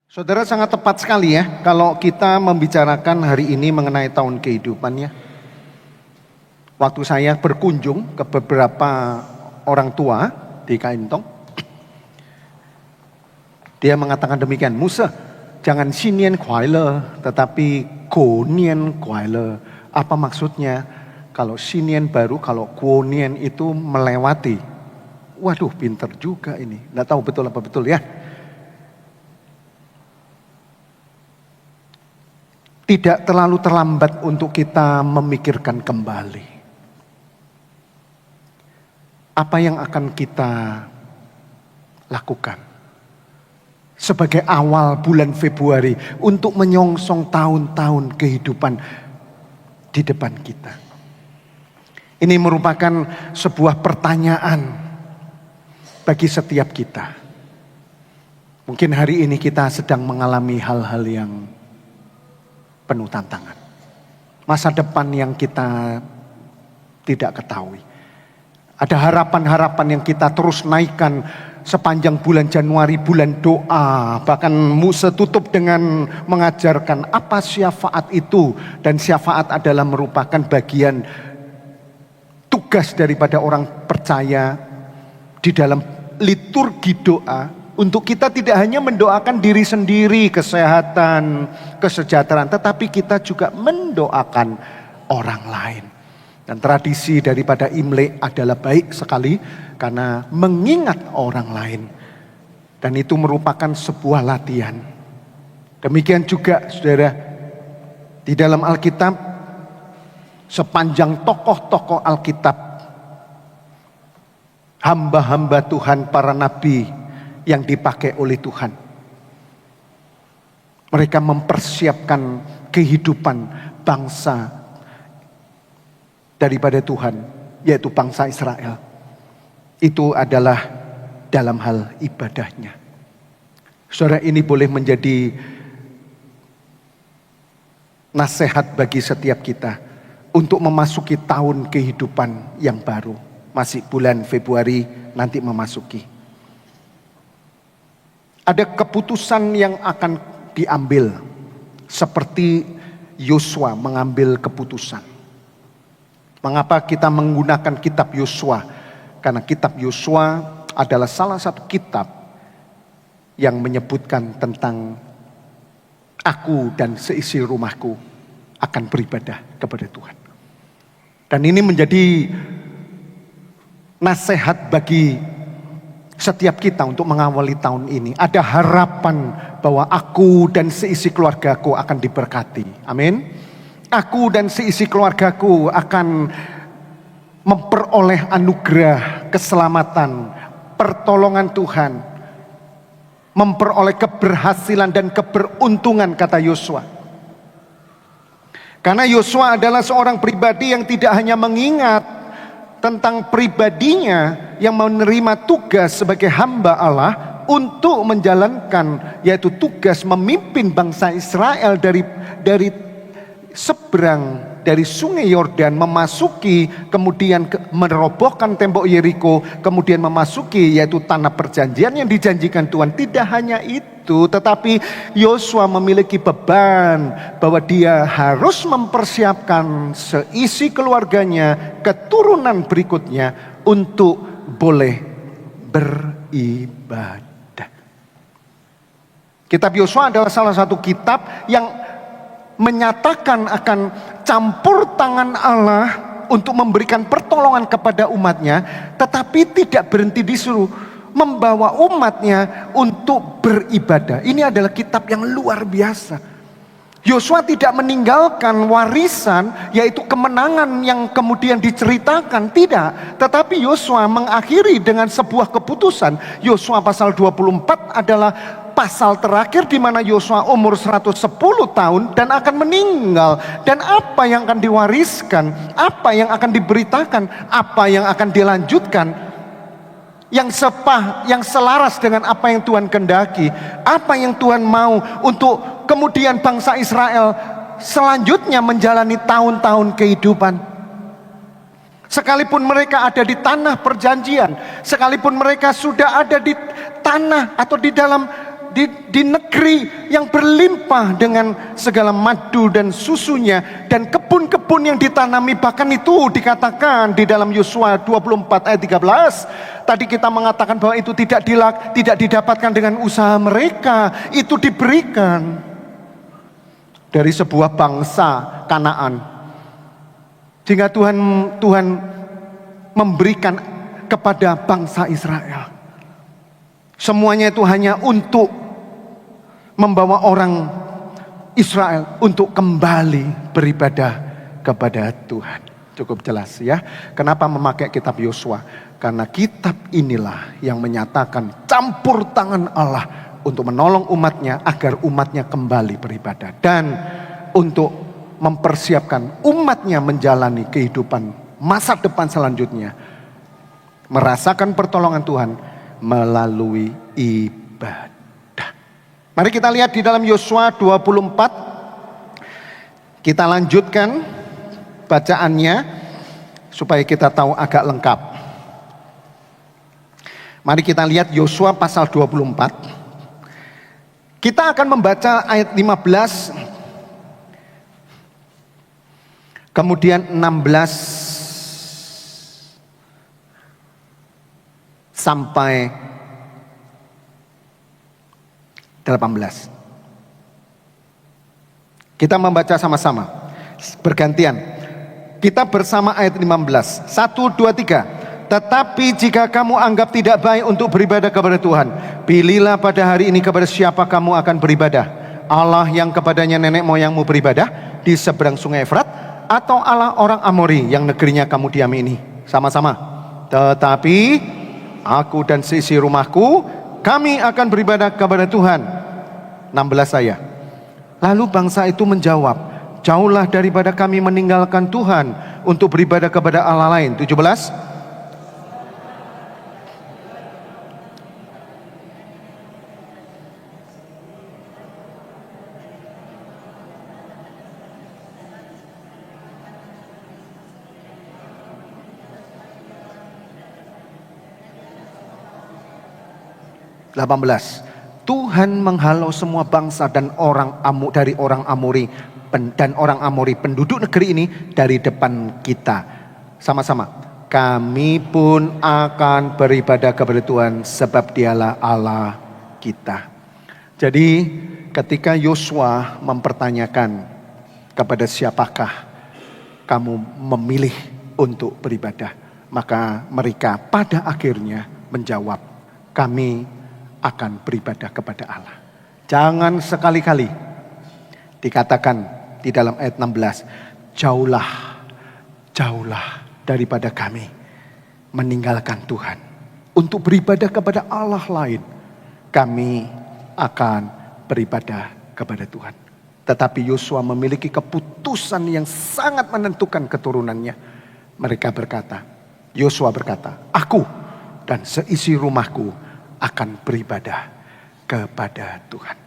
Saudara, sangat tepat sekali ya kalau kita membicarakan hari ini mengenai tahun kehidupannya. Waktu saya berkunjung ke beberapa orang tua di Kaintong, dia mengatakan demikian, Musa, jangan Xinian Kuaile, tetapi Guonian Kuaile. Apa maksudnya? Kalau Xinian baru, kalau Guonian itu melewati. Waduh, pinter juga ini. Nggak tahu betul apa betul ya. Tidak terlalu terlambat untuk kita memikirkan kembali apa yang akan kita lakukan sebagai awal bulan Februari untuk menyongsong tahun-tahun kehidupan di depan kita. Ini merupakan sebuah pertanyaan bagi setiap kita. Mungkin hari ini kita sedang mengalami hal-hal yang penuh tantangan. Masa depan yang kita tidak ketahui. Ada harapan-harapan yang kita terus naikkan sepanjang bulan Januari, bulan doa. Bahkan Musa tutup dengan mengajarkan apa syafaat itu. Dan syafaat adalah merupakan bagian tugas daripada orang percaya di dalam liturgi doa. Untuk kita tidak hanya mendoakan diri sendiri, kesehatan, kesejahteraan, tetapi kita juga mendoakan orang lain. Dan tradisi daripada Imlek adalah baik sekali karena mengingat orang lain. Dan itu merupakan sebuah latihan. Demikian juga saudara, di dalam Alkitab, sepanjang tokoh-tokoh Alkitab, hamba-hamba Tuhan, para nabi, yang dipakai oleh Tuhan. Mereka mempersiapkan kehidupan bangsa daripada Tuhan, yaitu bangsa Israel. Itu adalah dalam hal ibadahnya. Saudara, ini boleh menjadi nasihat bagi setiap kita untuk memasuki tahun kehidupan yang baru. Masih bulan Februari nanti memasuki. Ada keputusan yang akan diambil seperti Yosua mengambil keputusan. Mengapa kita menggunakan kitab Yosua? Karena kitab Yosua adalah salah satu kitab yang menyebutkan tentang aku dan seisi rumahku akan beribadah kepada Tuhan. Dan ini menjadi nasihat bagi setiap kita untuk mengawali tahun ini. Ada harapan bahwa aku dan seisi keluargaku akan diberkati. Amin. Aku dan seisi keluargaku akan memperoleh anugerah, keselamatan, pertolongan Tuhan. Memperoleh keberhasilan dan keberuntungan, kata Yosua. Karena Yosua adalah seorang pribadi yang tidak hanya mengingat tentang pribadinya yang menerima tugas sebagai hamba Allah untuk menjalankan, yaitu tugas memimpin bangsa Israel dari seberang dari sungai Yordan memasuki, kemudian merobohkan tembok Yeriko, kemudian memasuki yaitu tanah perjanjian yang dijanjikan Tuhan. Tidak hanya itu, tetapi Yosua memiliki beban bahwa dia harus mempersiapkan seisi keluarganya, keturunan berikutnya untuk boleh beribadah. Kitab Yosua adalah salah satu kitab yang menyatakan akan campur tangan Allah untuk memberikan pertolongan kepada umatnya, tetapi tidak berhenti disuruh membawa umatnya untuk beribadah. Ini adalah kitab yang luar biasa. Yosua tidak meninggalkan warisan, yaitu kemenangan yang kemudian diceritakan, tidak. Tetapi Yosua mengakhiri dengan sebuah keputusan. Yosua pasal 24 adalah pasal terakhir di mana Yosua umur 110 tahun dan akan meninggal. Dan apa yang akan diwariskan, apa yang akan diberitakan, apa yang akan dilanjutkan, yang selaras dengan apa yang Tuhan kehendaki, apa yang Tuhan mau untuk kemudian bangsa Israel selanjutnya menjalani tahun-tahun kehidupan. Sekalipun mereka ada di tanah perjanjian, sekalipun mereka sudah ada di tanah atau di dalam di negeri yang berlimpah dengan segala madu dan susunya, dan kebun-kebun yang ditanami, bahkan itu dikatakan di dalam Yosua 24 ayat 13. Tadi kita mengatakan bahwa itu tidak didapatkan dengan usaha mereka, itu diberikan dari sebuah bangsa Kanaan. Sehingga Tuhan memberikan kepada bangsa Israel. Semuanya itu hanya untuk membawa orang Israel untuk kembali beribadah kepada Tuhan. Cukup jelas ya. Kenapa memakai kitab Yosua? Karena kitab inilah yang menyatakan campur tangan Allah untuk menolong umatnya agar umatnya kembali beribadah. Dan untuk mempersiapkan umatnya menjalani kehidupan masa depan selanjutnya. Merasakan pertolongan Tuhan melalui ibadah. Mari kita lihat di dalam Yosua 24. Kita lanjutkan bacaannya supaya kita tahu agak lengkap. Mari kita lihat Yosua pasal 24. Kita akan membaca ayat 15, kemudian 16 sampai 18. Kita membaca sama-sama, bergantian. Kita bersama ayat 15. 1, 2, 3. Tetapi jika kamu anggap tidak baik untuk beribadah kepada Tuhan, pilihlah pada hari ini kepada siapa kamu akan beribadah. Allah yang kepadanya nenek moyangmu beribadah di seberang sungai Efrat, atau Allah orang Amori yang negerinya kamu diami ini. Sama-sama. Tetapi aku dan seisi rumahku, kami akan beribadah kepada Tuhan. 16 saya. Lalu bangsa itu menjawab, jauhlah daripada kami meninggalkan Tuhan untuk beribadah kepada Allah lain. 17. Tuhan menghalau semua bangsa dan dari orang Amori dan orang Amori penduduk negeri ini dari depan kita. Sama-sama. Kami pun akan beribadah kepada Tuhan sebab Dialah Allah kita. Jadi ketika Yosua mempertanyakan kepada siapakah kamu memilih untuk beribadah, maka mereka pada akhirnya menjawab, kami akan beribadah kepada Allah. Jangan sekali-kali dikatakan di dalam ayat 16, jauhlah daripada kami meninggalkan Tuhan untuk beribadah kepada Allah lain. Kami akan beribadah kepada Tuhan. Tetapi Yosua memiliki keputusan yang sangat menentukan keturunannya. Yosua berkata, aku dan seisi rumahku akan beribadah kepada Tuhan.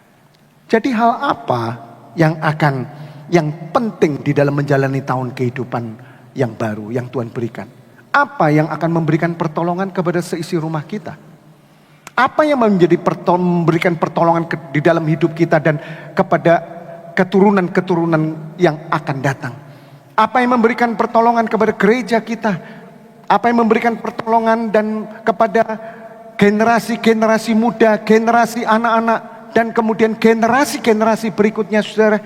Jadi hal apa yang penting di dalam menjalani tahun kehidupan yang baru yang Tuhan berikan? Apa yang akan memberikan pertolongan kepada seisi rumah kita? Apa yang memberikan pertolongan di dalam hidup kita dan kepada keturunan-keturunan yang akan datang? Apa yang memberikan pertolongan kepada gereja kita? Apa yang memberikan pertolongan dan kepada generasi-generasi muda, generasi anak-anak, dan kemudian generasi-generasi berikutnya, saudara?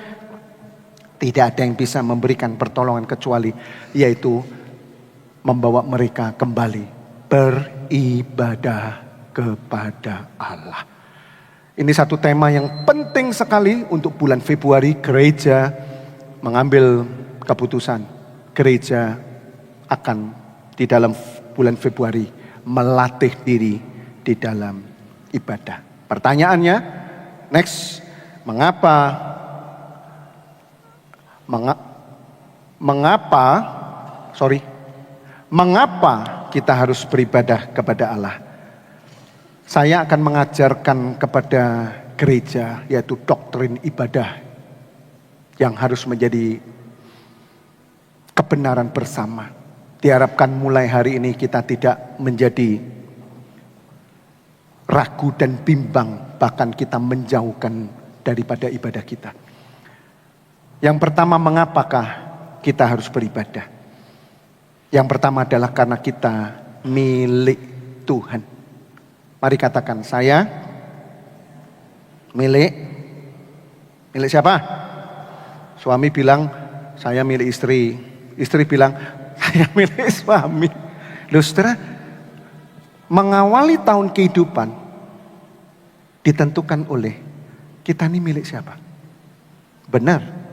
Tidak ada yang bisa memberikan pertolongan kecuali yaitu membawa mereka kembali beribadah kepada Allah. Ini satu tema yang penting sekali untuk bulan Februari. Gereja mengambil keputusan. Gereja akan di dalam bulan Februari melatih diri di dalam ibadah. Pertanyaannya, next, mengapa kita harus beribadah kepada Allah? Saya akan mengajarkan kepada gereja, yaitu doktrin ibadah yang harus menjadi kebenaran bersama. Diharapkan mulai hari ini kita tidak menjadi ragu dan bimbang bahkan kita menjauhkan daripada ibadah kita. Yang pertama, mengapakah kita harus beribadah? Yang pertama adalah karena kita milik Tuhan. Mari katakan, saya milik siapa? Suami bilang, saya milik istri. Istri bilang, saya milik suami. Loh saudara, mengawali tahun kehidupan ditentukan oleh kita ini milik siapa? Benar.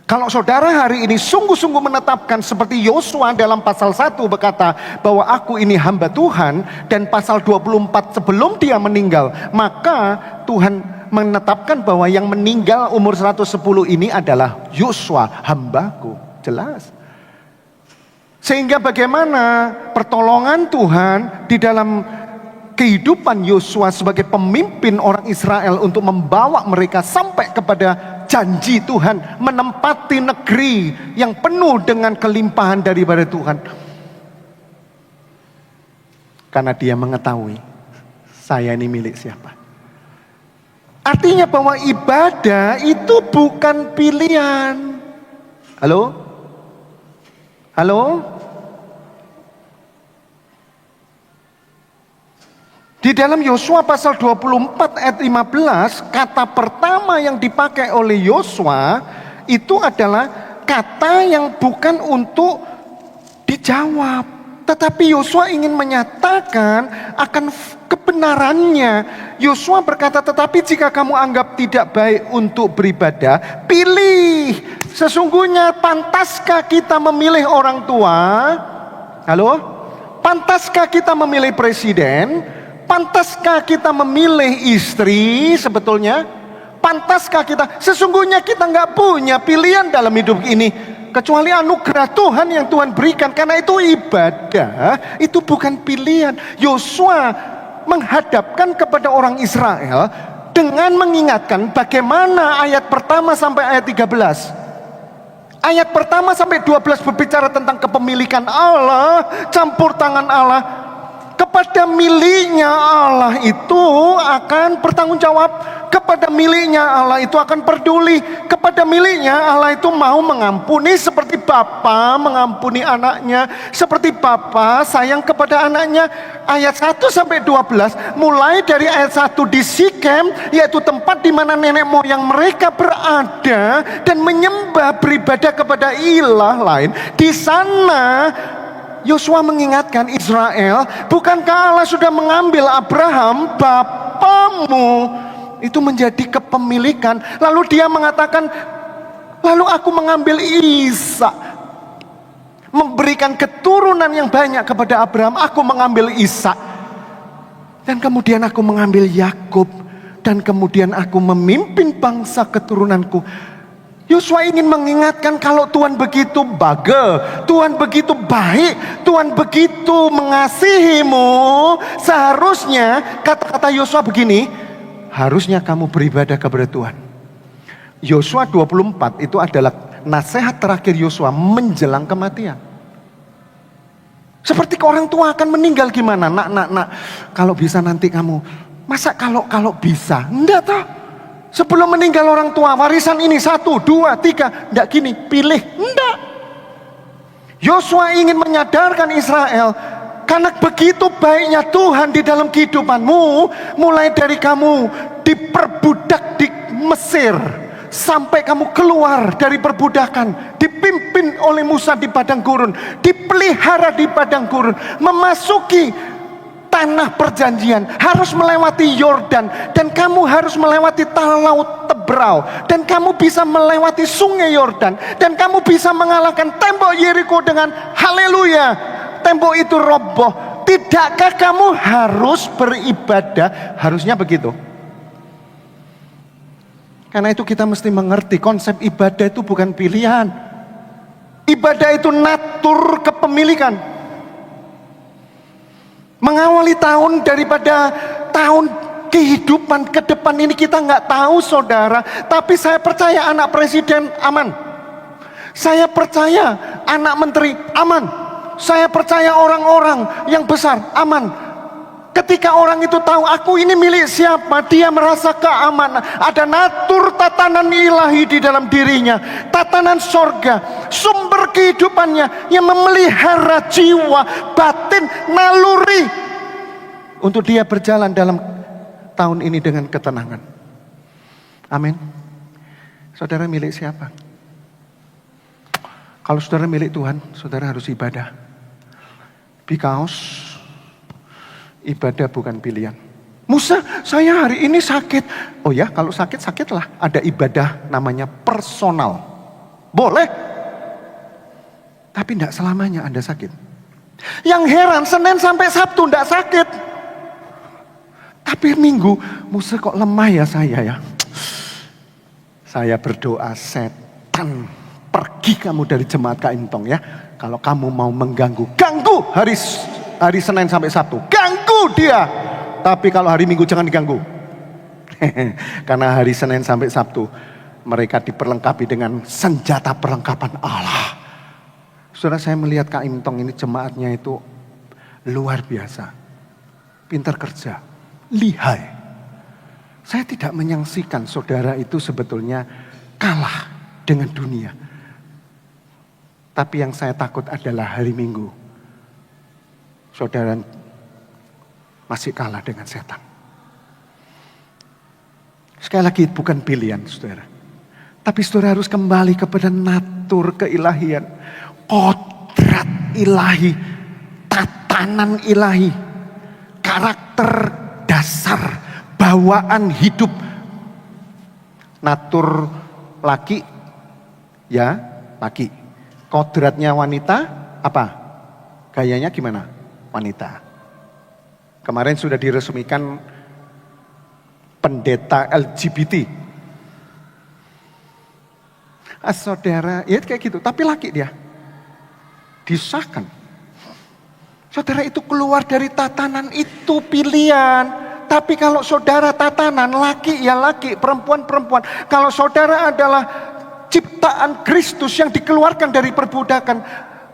Kalau saudara hari ini sungguh-sungguh menetapkan seperti Yosua dalam pasal 1 berkata bahwa aku ini hamba Tuhan, dan pasal 24 sebelum dia meninggal, maka Tuhan menetapkan bahwa yang meninggal umur 110 ini adalah Yosua, hambaku. Jelas. Sehingga bagaimana pertolongan Tuhan di dalam kehidupan Yosua sebagai pemimpin orang Israel untuk membawa mereka sampai kepada janji Tuhan, menempati negeri yang penuh dengan kelimpahan daripada Tuhan. Karena dia mengetahui, saya ini milik siapa. Artinya bahwa ibadah itu bukan pilihan. Halo? Halo? Di dalam Yosua pasal 24 ayat 15, kata pertama yang dipakai oleh Yosua itu adalah kata yang bukan untuk dijawab, tetapi Yosua ingin menyatakan akan kebenarannya. Yosua berkata, tetapi jika kamu anggap tidak baik untuk beribadah, pilih. Sesungguhnya pantaskah kita memilih orang tua? Halo? Pantaskah kita memilih presiden? Pantaskah kita memilih istri sebetulnya? Pantaskah kita? Sesungguhnya kita nggak punya pilihan dalam hidup ini kecuali anugerah Tuhan yang Tuhan berikan. Karena itu ibadah itu bukan pilihan. Yosua menghadapkan kepada orang Israel dengan mengingatkan bagaimana ayat pertama sampai ayat 13. Ayat pertama sampai 12 berbicara tentang kepemilikan Allah, campur tangan Allah. Kepada miliknya Allah itu akan bertanggung jawab. Kepada miliknya Allah itu akan peduli. Kepada miliknya Allah itu mau mengampuni seperti Bapa mengampuni anaknya, seperti Bapa sayang kepada anaknya. Ayat 1 sampai 12, mulai dari ayat 1 di Sikem, yaitu tempat di mana nenek moyang mereka berada dan menyembah beribadah kepada ilah lain. Di sana Yosua mengingatkan Israel, bukankah Allah sudah mengambil Abraham, bapamu, itu menjadi kepemilikan. Lalu dia mengatakan, lalu aku mengambil Ishak, memberikan keturunan yang banyak kepada Abraham. Aku mengambil Ishak, dan kemudian aku mengambil Yakub, dan kemudian aku memimpin bangsa keturunanku. Yosua ingin mengingatkan kalau Tuhan begitu bagel, Tuhan begitu baik, Tuhan begitu mengasihimu. Seharusnya kata-kata Yosua begini, harusnya kamu beribadah kepada Tuhan. Yosua 24 itu adalah nasihat terakhir Yosua menjelang kematian. Seperti orang tua akan meninggal gimana? Nak, kalau bisa nanti kamu. Masa kalau bisa? Enggak tahu. Sebelum meninggal orang tua, warisan ini 1, 2, 3, enggak gini, pilih, enggak. Yosua ingin menyadarkan Israel, karena begitu baiknya Tuhan di dalam kehidupanmu, mulai dari kamu diperbudak di Mesir, sampai kamu keluar dari perbudakan, dipimpin oleh Musa di padang gurun, dipelihara di padang gurun, memasuki tanah perjanjian, harus melewati Yordan, dan kamu harus melewati laut Tebrau, dan kamu bisa melewati sungai Yordan, dan kamu bisa mengalahkan tembok Yeriko dengan haleluya. Tembok itu roboh. Tidakkah kamu harus beribadah? Harusnya begitu. Karena itu kita mesti mengerti konsep ibadah itu bukan pilihan. Ibadah itu natur kepemilikan. Mengawali tahun daripada tahun kehidupan ke depan ini kita nggak tahu saudara. Tapi saya percaya anak presiden aman. Saya percaya anak menteri aman. Saya percaya orang-orang yang besar aman. Ketika orang itu tahu aku ini milik siapa, dia merasa keamanan. Ada natur tatanan ilahi di dalam dirinya, tatanan sorga, sumber kehidupannya yang memelihara jiwa, batin, naluri untuk dia berjalan dalam tahun ini dengan ketenangan. Amin. Saudara milik siapa? Kalau saudara milik Tuhan, saudara harus ibadah. Because ibadah bukan pilihan. Musa, saya hari ini sakit. Oh ya, kalau sakit, sakitlah. Ada ibadah namanya personal. Boleh. Tapi tidak selamanya Anda sakit. Yang heran, Senin sampai Sabtu tidak sakit. Tapi Minggu, Musa kok lemah ya saya ya. Saya berdoa, setan, pergi kamu dari jemaat Kaintong ya. Kalau kamu mau mengganggu, ganggu hari Senin sampai Sabtu, ganggu dia. Tapi kalau hari Minggu jangan diganggu. Karena hari Senin sampai Sabtu mereka diperlengkapi dengan senjata perlengkapan Allah. Saudara, saya melihat Kak Imtong ini jemaatnya itu luar biasa. Pintar kerja, lihai. Saya tidak menyaksikan saudara itu sebetulnya kalah dengan dunia. Tapi yang saya takut adalah hari Minggu saudara masih kalah dengan setan. Sekali lagi bukan pilihan saudara. Tapi saudara harus kembali kepada natur keilahian. Kodrat ilahi. Tatanan ilahi. Karakter dasar. Bawaan hidup. Natur laki. Ya laki. Kodratnya wanita apa? Gayanya gimana? Wanita. Kemarin sudah diresmikan pendeta LGBT. Saudara, ya kayak gitu, tapi laki dia. Disahkan. Saudara itu keluar dari tatanan itu pilihan. Tapi kalau saudara tatanan laki ya laki, perempuan perempuan. Kalau saudara adalah ciptaan Kristus yang dikeluarkan dari perbudakan.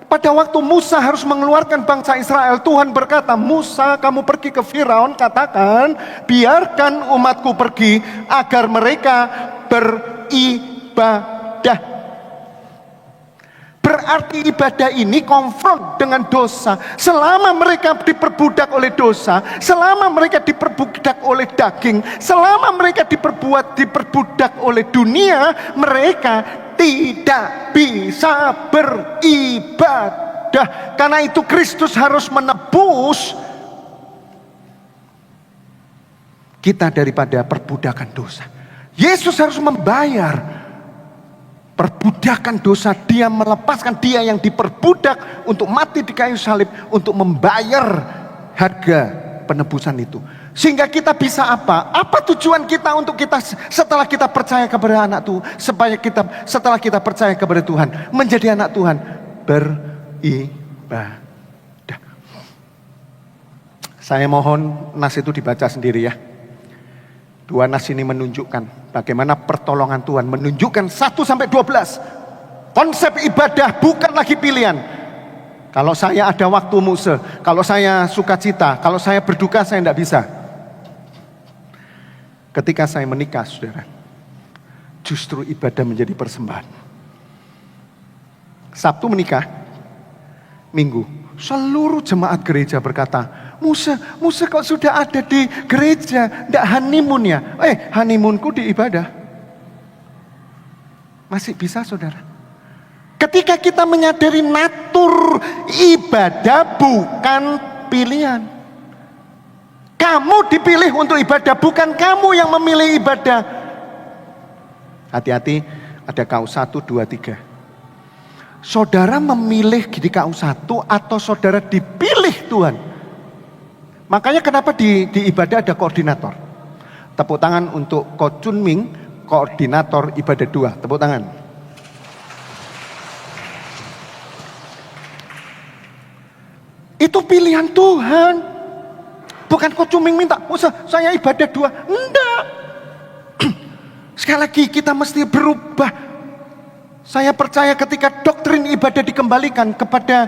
Pada waktu Musa harus mengeluarkan bangsa Israel, Tuhan berkata, Musa kamu pergi ke Firaun, katakan, biarkan umatku pergi agar mereka beribadah. Berarti ibadah ini konfront dengan dosa. Selama mereka diperbudak oleh dosa, selama mereka diperbudak oleh daging, selama mereka diperbudak oleh dunia, mereka tidak bisa beribadah. Karena itu Kristus harus menebus kita daripada perbudakan dosa. Yesus harus membayar perbudakan dosa. Dia melepaskan dia yang diperbudak untuk mati di kayu salib, untuk membayar harga penebusan itu. Sehingga kita bisa apa? Apa tujuan kita untuk kita setelah kita percaya kepada anak Tuhan? Setelah kita percaya kepada Tuhan, menjadi anak Tuhan, beribadah. Saya mohon nas itu dibaca sendiri ya. Dua nas ini menunjukkan bagaimana pertolongan Tuhan, menunjukkan 1-12. Konsep ibadah bukan lagi pilihan. Kalau saya ada waktu Musa, kalau saya sukacita, kalau saya berduka saya tidak bisa. Ketika saya menikah, saudara, justru ibadah menjadi persembahan. Sabtu menikah, Minggu, seluruh jemaat gereja berkata, Musa kok sudah ada di gereja, tidak honeymoon ya? Honeymoonku di ibadah. Masih bisa saudara. Ketika kita menyadari natur ibadah bukan pilihan. Kamu dipilih untuk ibadah, bukan kamu yang memilih ibadah. Hati-hati, ada KU 1, 2, 3. Saudara memilih di KU 1 atau saudara dipilih Tuhan? Makanya kenapa di ibadah ada koordinator. Tepuk tangan untuk Ko Chun Ming, koordinator ibadah 2. Tepuk tangan. Itu pilihan Tuhan. Bukan Ko Chun Ming minta, Musa saya ibadah 2. Enggak. Sekali lagi kita mesti berubah. Saya percaya ketika doktrin ibadah dikembalikan kepada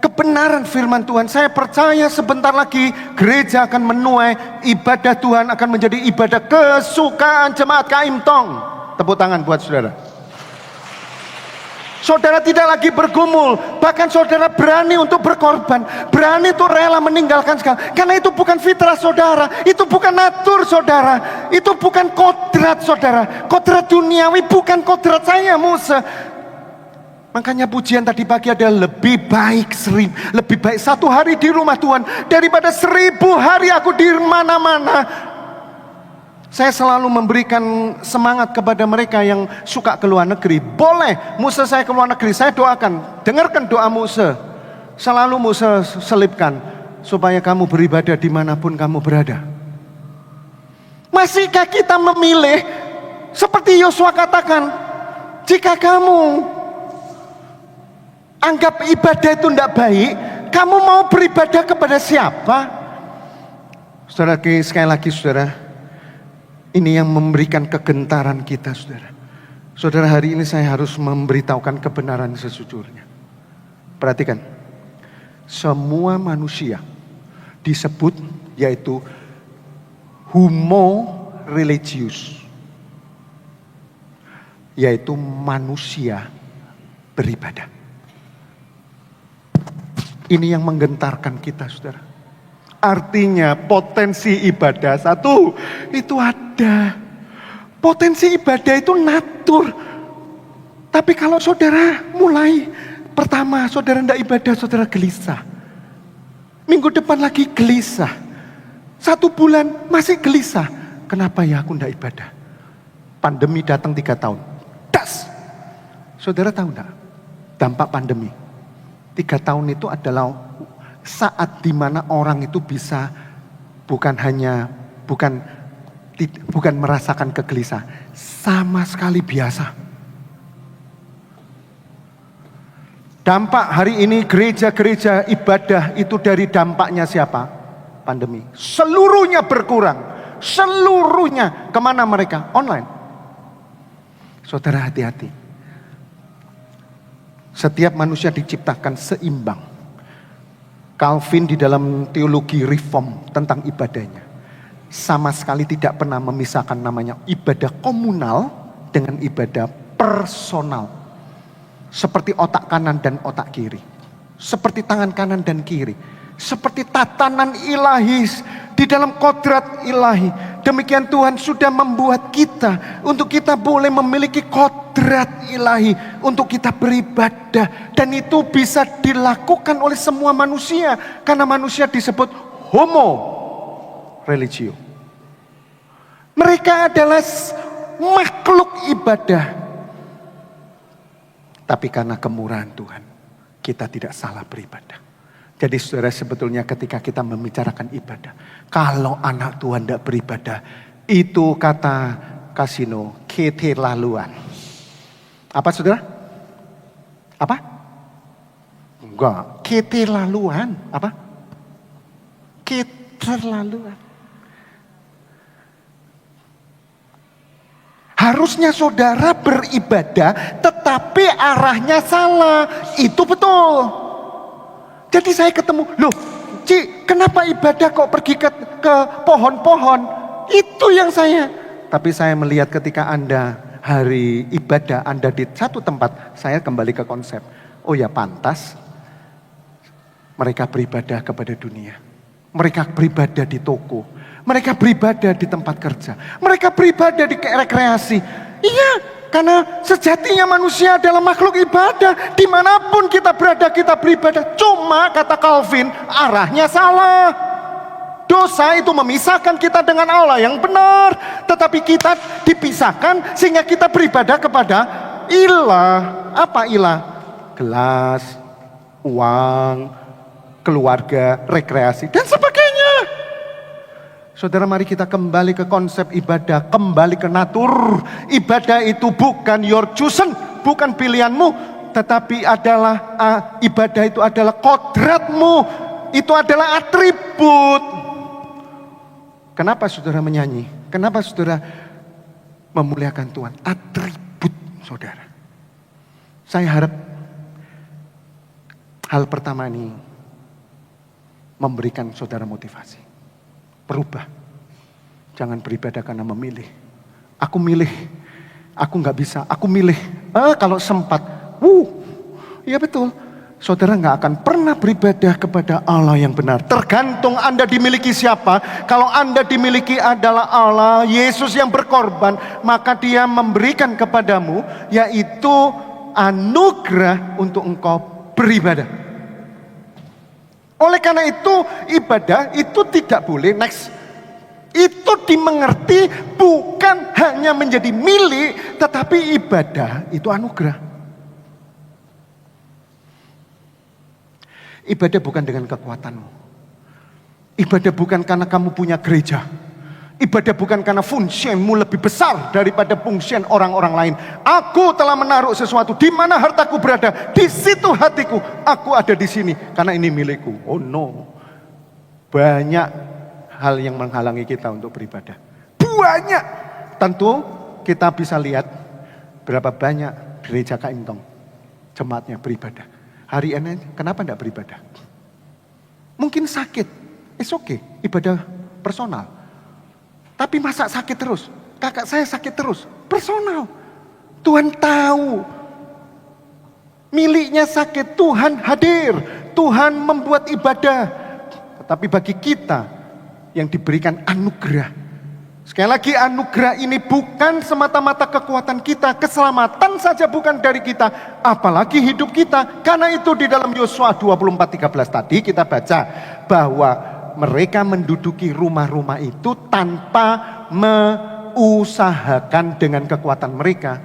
kebenaran firman Tuhan. Saya percaya sebentar lagi gereja akan menuai, ibadah Tuhan akan menjadi ibadah kesukaan jemaat Kaim Tong. Tepuk tangan buat saudara. Saudara tidak lagi bergumul, bahkan saudara berani untuk berkorban, berani untuk rela meninggalkan segala. Karena itu bukan fitrah saudara, itu bukan natur saudara, itu bukan kodrat saudara. Kodrat duniawi bukan kodrat saya Musa. Makanya pujian tadi pagi adalah lebih baik satu hari di rumah Tuhan daripada 1000 hari aku di mana-mana. Saya selalu memberikan semangat kepada mereka yang suka ke luar negeri. Boleh Musa saya ke luar negeri, saya doakan. Dengarkan doa Musa. Selalu Musa selipkan supaya kamu beribadah dimanapun kamu berada. Masihkah kita memilih seperti Yosua katakan, jika kamu anggap ibadah itu tidak baik, kamu mau beribadah kepada siapa? Saudara, sekali lagi saudara, ini yang memberikan kegentaran kita saudara. Saudara, hari ini saya harus memberitahukan kebenaran sejujurnya. Perhatikan, semua manusia disebut yaitu homo religius, yaitu manusia beribadah. Ini yang menggentarkan kita saudara. Artinya potensi ibadah satu itu ada. Potensi ibadah itu natur. Tapi kalau saudara mulai pertama saudara tidak ibadah, saudara gelisah. Minggu depan lagi gelisah. 1 bulan masih gelisah. Kenapa ya aku tidak ibadah? Pandemi datang 3 tahun. Das. Saudara tahu tidak dampak pandemi? 3 tahun itu adalah saat dimana orang itu bisa bukan merasakan kegelisahan, sama sekali biasa. Dampak hari ini gereja-gereja ibadah itu dari dampaknya siapa? Pandemi. Seluruhnya berkurang, seluruhnya. Kemana mereka? Online. Saudara hati-hati. Setiap manusia diciptakan seimbang. Calvin di dalam teologi reform tentang ibadahnya sama sekali tidak pernah memisahkan namanya ibadah komunal dengan ibadah personal. Seperti otak kanan dan otak kiri, seperti tangan kanan dan kiri, seperti tatanan ilahi di dalam kodrat ilahi. Demikian Tuhan sudah membuat kita untuk kita boleh memiliki kodrat ilahi untuk kita beribadah, dan itu bisa dilakukan oleh semua manusia karena manusia disebut homo religio. Mereka adalah makhluk ibadah. Tapi karena kemurahan Tuhan, kita tidak salah beribadah. Jadi saudara, sebetulnya ketika kita membicarakan ibadah, kalau anak Tuhan tidak beribadah, itu kata kasino, keterlaluan. Apa saudara? Apa? Enggak, keterlaluan. Apa? Keterlaluan. Harusnya saudara beribadah, tetapi arahnya salah. Itu betul. Jadi saya ketemu, loh Ci, kenapa ibadah kok pergi ke pohon-pohon? Itu yang saya. Tapi saya melihat ketika Anda hari ibadah Anda di satu tempat, saya kembali ke konsep. Oh ya, pantas mereka beribadah kepada dunia. Mereka beribadah di toko. Mereka beribadah di tempat kerja. Mereka beribadah di rekreasi. Iya, karena sejatinya manusia adalah makhluk ibadah. Dimanapun kita berada, kita beribadah. Cuma kata Calvin, arahnya salah. Dosa itu memisahkan kita dengan Allah yang benar. Tetapi kita dipisahkan sehingga kita beribadah kepada ilah. Apa ilah? Gelas, uang, keluarga, rekreasi, dan sebagainya. Saudara, mari kita kembali ke konsep ibadah, kembali ke natur. Ibadah itu bukan your chosen, bukan pilihanmu, tetapi adalah ibadah itu adalah kodratmu, itu adalah atribut. Kenapa saudara menyanyi? Kenapa saudara memuliakan Tuhan? Atribut saudara. Saya harap Hal pertama ini memberikan saudara motivasi. Berubah. Jangan beribadah karena memilih. Aku milih, aku nggak bisa, aku milih. Kalau sempat, iya betul. Saudara nggak akan pernah beribadah kepada Allah yang benar. Tergantung Anda dimiliki siapa. Kalau Anda dimiliki adalah Allah, Yesus yang berkorban, maka Dia memberikan kepadamu, yaitu anugerah untuk engkau beribadah. Oleh karena itu, ibadah itu tidak boleh, itu dimengerti bukan hanya menjadi milik, tetapi ibadah itu anugerah. Ibadah bukan dengan kekuatanmu. Ibadah bukan karena kamu punya gereja. Ibadah bukan karena fungsimu lebih besar daripada fungsi orang-orang lain. Aku telah menaruh sesuatu di mana hartaku berada, di situ hatiku. Aku ada di sini karena ini milikku. Oh no. Banyak hal yang menghalangi kita untuk beribadah. Banyak. Tentu kita bisa lihat berapa banyak gereja Kaimtong jemaatnya beribadah. Hari ini kenapa tidak beribadah? Mungkin sakit, it's okay, ibadah personal. Tapi masa sakit terus? Kakak saya sakit terus, personal. Tuhan tahu, miliknya sakit, Tuhan hadir, Tuhan membuat ibadah. Tetapi bagi kita yang diberikan anugerah, sekali lagi anugerah ini bukan semata-mata kekuatan kita, keselamatan saja bukan dari kita, apalagi hidup kita. Karena itu di dalam Yosua 24:13 tadi kita baca bahwa mereka menduduki rumah-rumah itu tanpa mengusahakan dengan kekuatan mereka.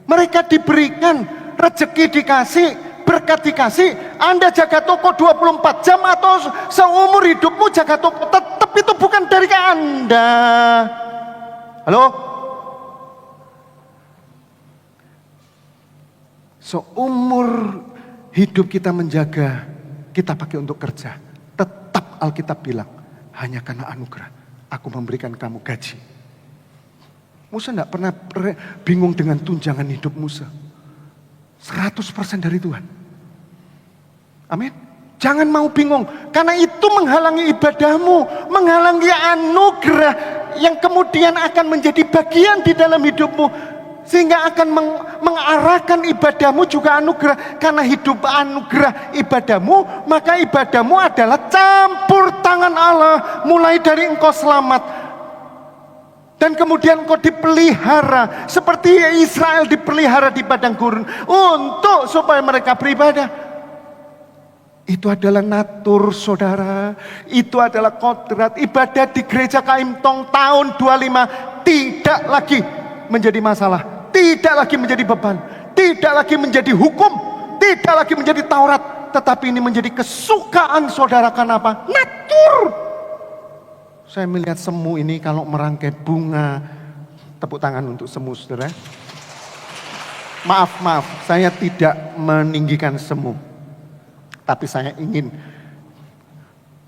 Mereka diberikan, rezeki dikasih, berkat dikasih. Anda jaga toko 24 jam atau seumur hidupmu jaga toko, tetap itu bukan dari Anda. Halo? Seumur hidup kita menjaga, kita pakai untuk kerja. Tetap Alkitab bilang, hanya karena anugerah aku memberikan kamu gaji. Musa tidak pernah bingung dengan tunjangan hidup Musa. 100% dari Tuhan. Amin. Jangan mau bingung, karena itu menghalangi ibadahmu, menghalangi anugerah yang kemudian akan menjadi bagian di dalam hidupmu, sehingga akan mengarahkan ibadahmu juga anugerah. Karena hidup anugerah ibadahmu, maka ibadahmu adalah campur tangan Allah, mulai dari engkau selamat dan kemudian engkau dipelihara seperti Israel dipelihara di padang gurun untuk supaya mereka beribadah. Itu adalah natur saudara, itu adalah kodrat. Ibadah di gereja Kaimtong tahun 25 tidak lagi menjadi masalah, tidak lagi menjadi beban, tidak lagi menjadi hukum, tidak lagi menjadi Taurat, tetapi ini menjadi kesukaan saudara. Kenapa? Natur. Saya melihat semu ini kalau merangkai bunga, tepuk tangan untuk semu saudara. Maaf, saya tidak meninggikan semu. Tapi saya ingin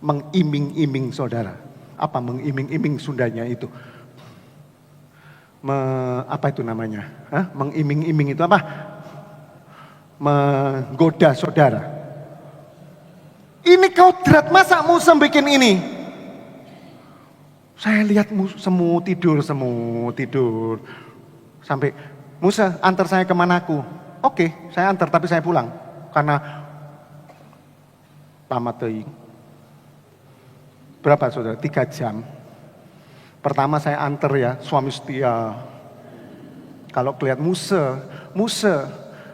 mengiming-iming saudara. Apa mengiming-iming Sundanya itu? Apa itu namanya? Mengiming-iming itu apa? Menggoda saudara. Ini kodrat, masa Musa bikin ini? Saya lihat semu tidur. Sampai, Musa antar saya kemanaku? Oke, saya antar tapi saya pulang. Karena tamat teing. Berapa saudara? 3 jam. Pertama saya antar ya, suami setia. Kalau kelihatan Musa.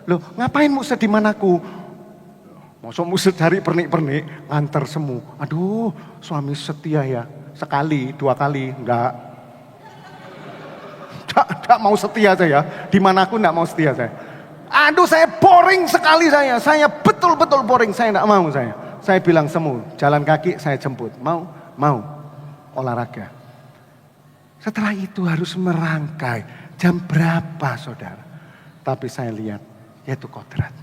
Loh, ngapain Musa di manaku? Masuk Musa cari pernik-pernik, antar semu. Aduh, suami setia ya. Sekali, 2 kali, enggak mau setia saya. Di manaku enggak mau setia saya. Aduh, saya boring sekali saya. Saya betul-betul boring, saya enggak mau saya. Saya bilang semu, jalan kaki saya jemput. Mau olahraga. Setelah itu harus merangkai. Jam berapa saudara? Tapi saya lihat, yaitu kodrat.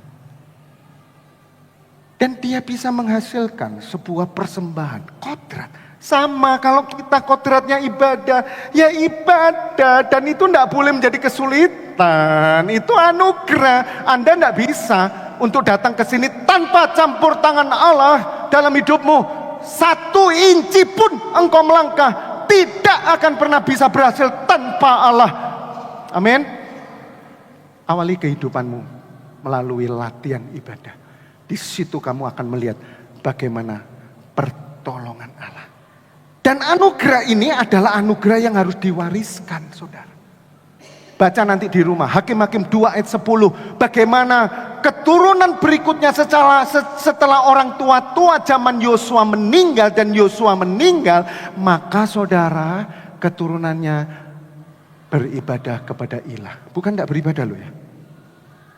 Dan dia bisa menghasilkan sebuah persembahan. Kodrat. Sama kalau kita kodratnya ibadah, ya ibadah. Dan itu tidak boleh menjadi kesulitan. Itu anugerah. Anda tidak bisa untuk datang ke sini tanpa campur tangan Allah dalam hidupmu, 1 inci pun engkau melangkah, tidak akan pernah bisa berhasil tanpa Allah. Amin. Awali kehidupanmu melalui latihan ibadah. Di situ kamu akan melihat bagaimana pertolongan Allah. Dan anugerah ini adalah anugerah yang harus diwariskan, saudara. Baca nanti di rumah, Hakim-Hakim 2 ayat 10. Bagaimana keturunan berikutnya setelah orang tua-tua zaman Yosua meninggal dan Yosua meninggal, maka saudara keturunannya beribadah kepada ilah. Bukan tidak beribadah loh ya.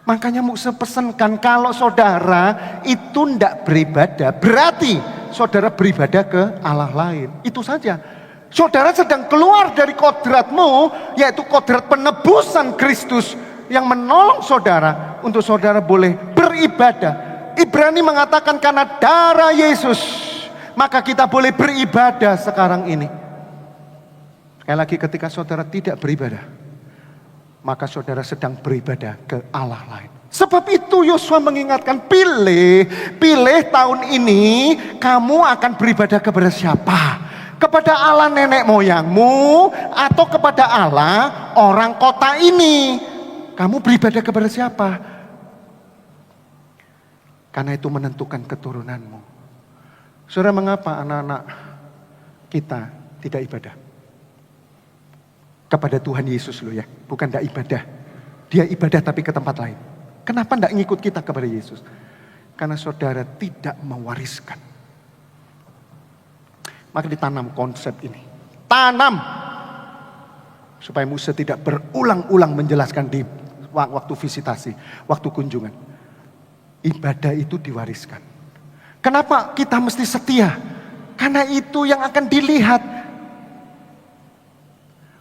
Makanya Musa pesankan kalau saudara itu tidak beribadah, berarti saudara beribadah ke Allah lain. Itu saja. Saudara sedang keluar dari kodratmu, yaitu kodrat penebusan Kristus yang menolong saudara untuk saudara boleh beribadah. Ibrani mengatakan karena darah Yesus, maka kita boleh beribadah sekarang ini. Sekali lagi, ketika saudara tidak beribadah, maka saudara sedang beribadah ke Allah lain. Sebab itu Yosua mengingatkan, pilih tahun ini kamu akan beribadah kepada siapa? Kepada Allah nenek moyangmu atau kepada Allah orang kota ini? Kamu beribadah kepada siapa? Karena itu menentukan keturunanmu. Saudara, mengapa anak-anak kita tidak ibadah? Kepada Tuhan Yesus loh ya, bukan tidak ibadah. Dia ibadah tapi ke tempat lain. Kenapa tidak ngikut kita kepada Yesus? Karena saudara tidak mewariskan. Maka ditanam konsep ini. Tanam. Supaya Musa tidak berulang-ulang menjelaskan di waktu visitasi, waktu kunjungan. Ibadah itu diwariskan. Kenapa kita mesti setia? Karena itu yang akan dilihat.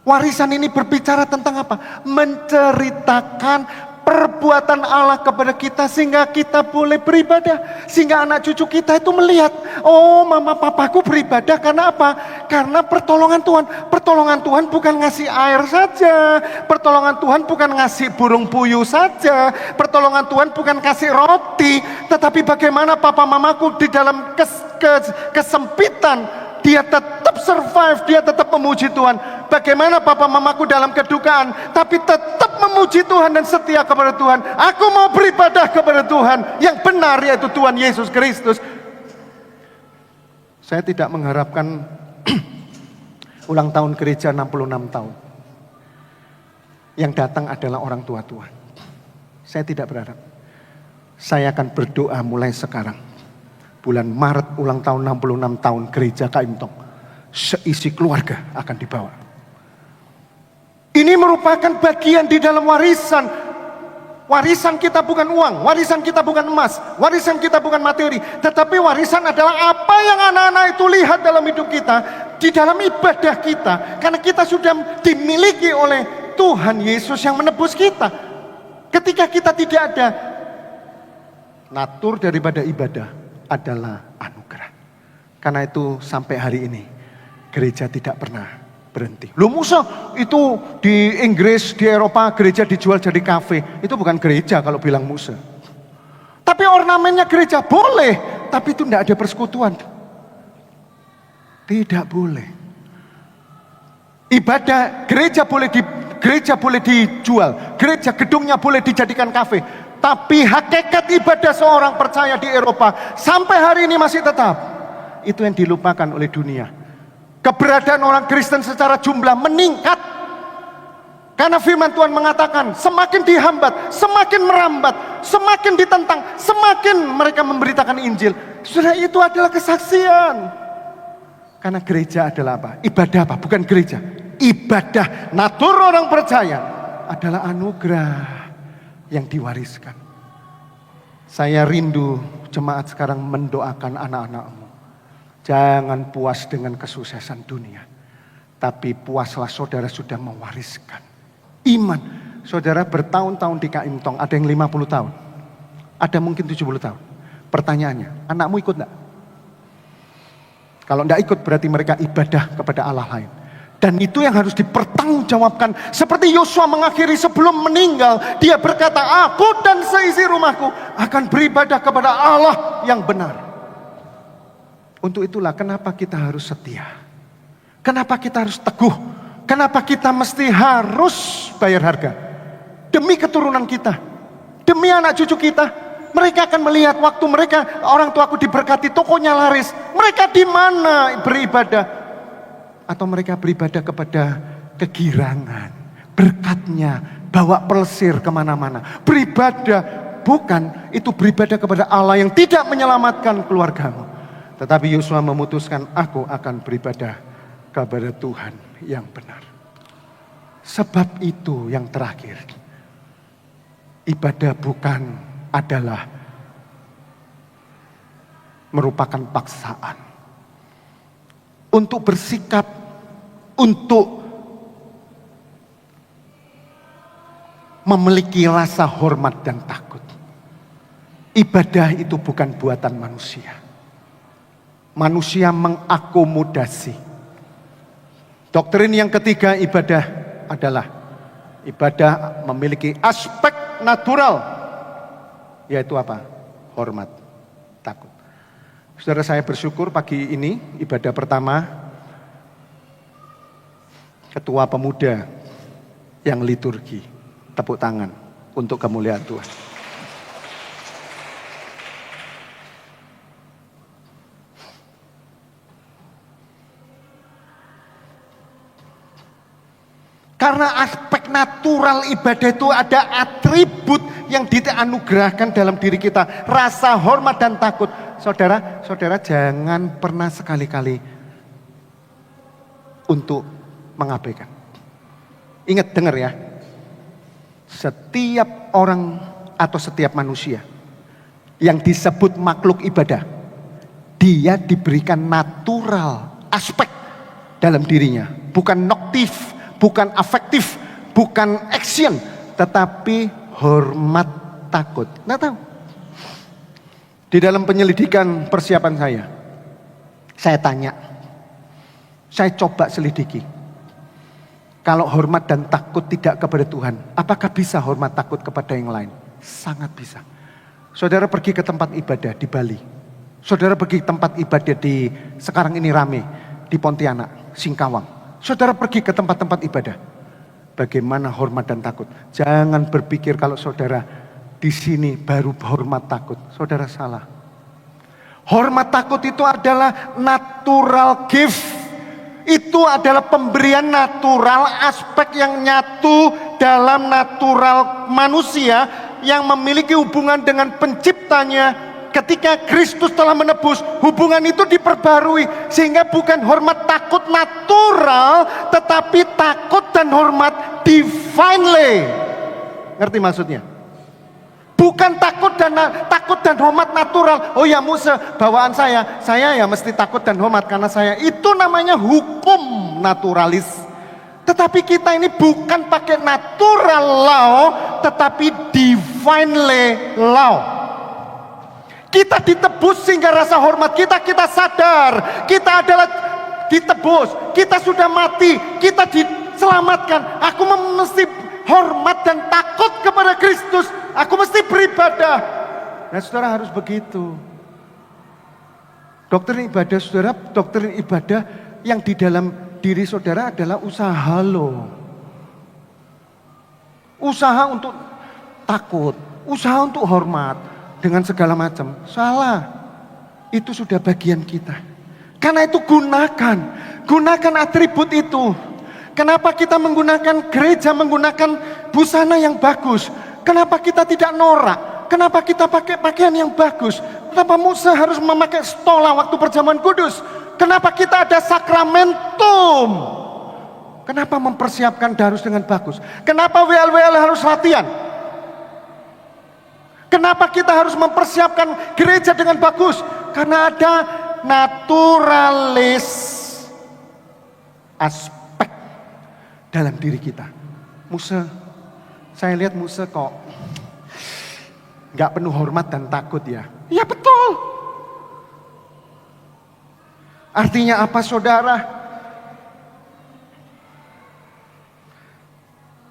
Warisan ini berbicara tentang apa? Menceritakan perbuatan Allah kepada kita sehingga kita boleh beribadah. Sehingga anak cucu kita itu melihat, oh mama papaku beribadah karena apa? Karena pertolongan Tuhan. Pertolongan Tuhan bukan ngasih air saja. Pertolongan Tuhan bukan ngasih burung puyuh saja. Pertolongan Tuhan bukan kasih roti. Tetapi bagaimana papa mamaku di dalam kesempitan, dia tetap survive, dia tetap memuji Tuhan. Bagaimana papa mamaku dalam kedukaan, tapi tetap memuji Tuhan dan setia kepada Tuhan. Aku mau beribadah kepada Tuhan yang benar, yaitu Tuhan Yesus Kristus. Saya tidak mengharapkan ulang tahun gereja 66 tahun. Yang datang adalah orang tua Tuhan. Saya tidak berharap. Saya akan berdoa mulai sekarang. Bulan Maret ulang tahun 66 tahun gereja Kaimtong. Seisi keluarga akan dibawa. Ini merupakan bagian di dalam warisan. Warisan kita bukan uang, warisan kita bukan emas, warisan kita bukan materi. Tetapi warisan adalah apa yang anak-anak itu lihat dalam hidup kita, di dalam ibadah kita. Karena kita sudah dimiliki oleh Tuhan Yesus yang menebus kita. Ketika kita tidak ada, natur daripada ibadah adalah anugerah. Karena itu sampai hari ini gereja tidak pernah berhenti. Loh Musa, itu di Inggris, di Eropa gereja dijual jadi kafe. Itu bukan gereja kalau bilang Musa. Tapi ornamennya gereja boleh, tapi itu tidak ada persekutuan. Tidak boleh. Ibadah gereja boleh dijual, gereja gedungnya boleh dijadikan kafe. Tapi hakikat ibadah seorang percaya di Eropa sampai hari ini masih tetap. Itu yang dilupakan oleh dunia. Keberadaan orang Kristen secara jumlah meningkat. Karena firman Tuhan mengatakan semakin dihambat, semakin merambat, semakin ditentang, semakin mereka memberitakan Injil. Saudara, itu adalah kesaksian. Karena gereja adalah apa? Ibadah apa? Bukan gereja. Ibadah natur orang percaya adalah anugerah yang diwariskan. Saya rindu jemaat sekarang mendoakan anak-anakmu. Jangan puas dengan kesuksesan dunia. Tapi puaslah saudara sudah mewariskan iman. Saudara bertahun-tahun di Kaimtong, ada yang 50 tahun. Ada mungkin 70 tahun. Pertanyaannya, anakmu ikut enggak? Kalau enggak ikut berarti mereka ibadah kepada Allah lain. Dan itu yang harus dipertanggungjawabkan. Seperti Yosua mengakhiri sebelum meninggal, dia berkata, aku dan seisi rumahku akan beribadah kepada Allah yang benar. Untuk itulah kenapa kita harus setia. Kenapa kita harus teguh. Kenapa kita mesti harus bayar harga. Demi keturunan kita. Demi anak cucu kita. Mereka akan melihat waktu mereka, orang tuaku diberkati, tokonya laris. Mereka di mana beribadah? Atau mereka beribadah kepada kegirangan, berkatnya, bawa pelesir kemana-mana. Beribadah, bukan, itu beribadah kepada Allah yang tidak menyelamatkan keluargamu. Tetapi Yosua memutuskan, aku akan beribadah kepada Tuhan yang benar. Sebab itu yang terakhir, ibadah bukan adalah merupakan paksaan. Untuk bersikap, untuk memiliki rasa hormat dan takut. Ibadah itu bukan buatan manusia. Manusia mengakomodasi. Doktrin yang ketiga ibadah adalah ibadah memiliki aspek natural. Yaitu apa? Hormat, takut. Saudara, saya bersyukur pagi ini ibadah pertama ketua pemuda yang liturgi. Tepuk tangan untuk kemuliaan Tuhan. Karena aspek natural ibadah itu ada atribut yang dianugerahkan dalam diri kita. Rasa hormat dan takut. Saudara jangan pernah sekali-kali untuk mengabaikan. Ingat, dengar ya. Setiap orang atau setiap manusia yang disebut makhluk ibadah, dia diberikan natural aspek dalam dirinya. Bukan noktif, bukan afektif, bukan action, tetapi hormat, takut. Nggak tahu. Di dalam penyelidikan persiapan saya tanya, saya coba selidiki. Kalau hormat dan takut tidak kepada Tuhan, apakah bisa hormat takut kepada yang lain? Sangat bisa. Saudara pergi ke tempat ibadah di Bali. Saudara pergi ke tempat ibadah di, sekarang ini rame, di Pontianak, Singkawang. Saudara pergi ke tempat-tempat ibadah. Bagaimana hormat dan takut? Jangan berpikir kalau saudara di sini baru hormat takut. Saudara salah. Hormat takut itu adalah natural gift. Itu adalah pemberian natural, aspek yang nyatu dalam natural manusia yang memiliki hubungan dengan penciptanya. Ketika Kristus telah menebus, hubungan itu diperbarui. Sehingga bukan hormat takut natural, tetapi takut dan hormat divinely. Ngerti maksudnya? Bukan takut dan hormat natural. Oh ya Musa, bawaan saya ya mesti takut dan hormat karena saya. Itu namanya hukum naturalis. Tetapi kita ini bukan pakai natural law, tetapi divinely law. Kita ditebus sehingga rasa hormat kita sadar. Kita adalah ditebus, kita sudah mati, kita diselamatkan. Aku mesti hormat dan takut kepada Kristus. Aku mesti beribadah. Nah saudara harus begitu. Doktrin ibadah saudara, doktrin ibadah yang di dalam diri saudara adalah usaha loh. Usaha untuk takut, usaha untuk hormat dengan segala macam. Salah. Itu sudah bagian kita. Karena itu gunakan atribut itu. Kenapa kita menggunakan gereja, menggunakan busana yang bagus? Kenapa kita tidak norak? Kenapa kita pakai pakaian yang bagus? Kenapa Musa harus memakai stola waktu perjamuan kudus? Kenapa kita ada sakramentum? Kenapa mempersiapkan darus dengan bagus? Kenapa WL harus latihan? Kenapa kita harus mempersiapkan gereja dengan bagus? Karena ada naturalis aspek dalam diri kita. Musa, saya lihat Musa kok gak penuh hormat dan takut ya. Ya betul. Artinya apa saudara?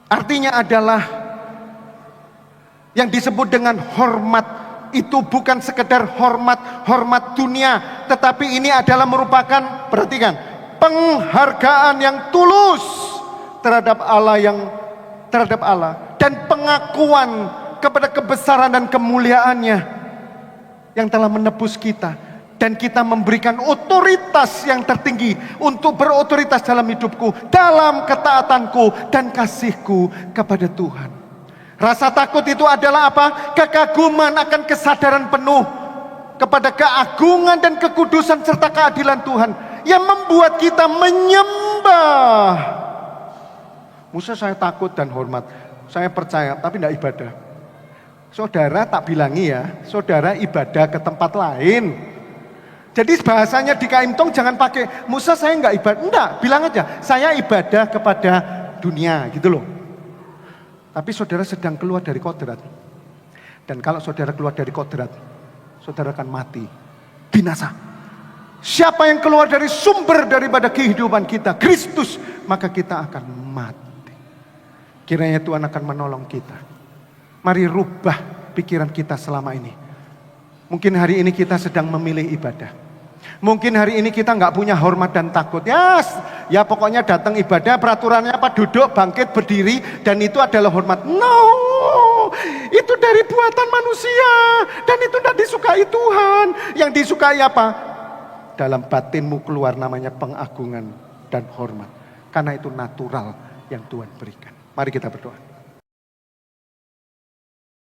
Artinya adalah yang disebut dengan hormat itu bukan sekedar hormat dunia, tetapi ini adalah merupakan, perhatikan, penghargaan yang tulus terhadap Allah dan pengakuan kepada kebesaran dan kemuliaannya yang telah menebus kita, dan kita memberikan otoritas yang tertinggi untuk berotoritas dalam hidupku, dalam ketaatanku dan kasihku kepada Tuhan. Rasa takut itu adalah apa? Kekaguman akan kesadaran penuh kepada keagungan dan kekudusan serta keadilan Tuhan yang membuat kita menyembah. Musa, saya takut dan hormat, saya percaya tapi tidak ibadah. Saudara tak bilangi ya, saudara ibadah ke tempat lain. Jadi bahasanya di Kaimtong jangan pakai Musa saya enggak ibadah. Enggak, bilang aja saya ibadah kepada dunia gitu loh. Tapi saudara sedang keluar dari kodrat. Dan kalau saudara keluar dari kodrat, saudara akan mati, binasa. Siapa yang keluar dari sumber daripada kehidupan kita, Kristus, maka kita akan mati. Kiranya Tuhan akan menolong kita. Mari rubah pikiran kita selama ini. Mungkin hari ini kita sedang memilih ibadah. Mungkin hari ini kita nggak punya hormat dan takut. Ya pokoknya datang ibadah, peraturannya apa? Duduk, bangkit, berdiri, dan itu adalah hormat. No, itu dari buatan manusia, dan itu tidak disukai Tuhan. Yang disukai apa? Dalam batinmu keluar namanya pengagungan dan hormat. Karena itu natural yang Tuhan berikan. Mari kita berdoa.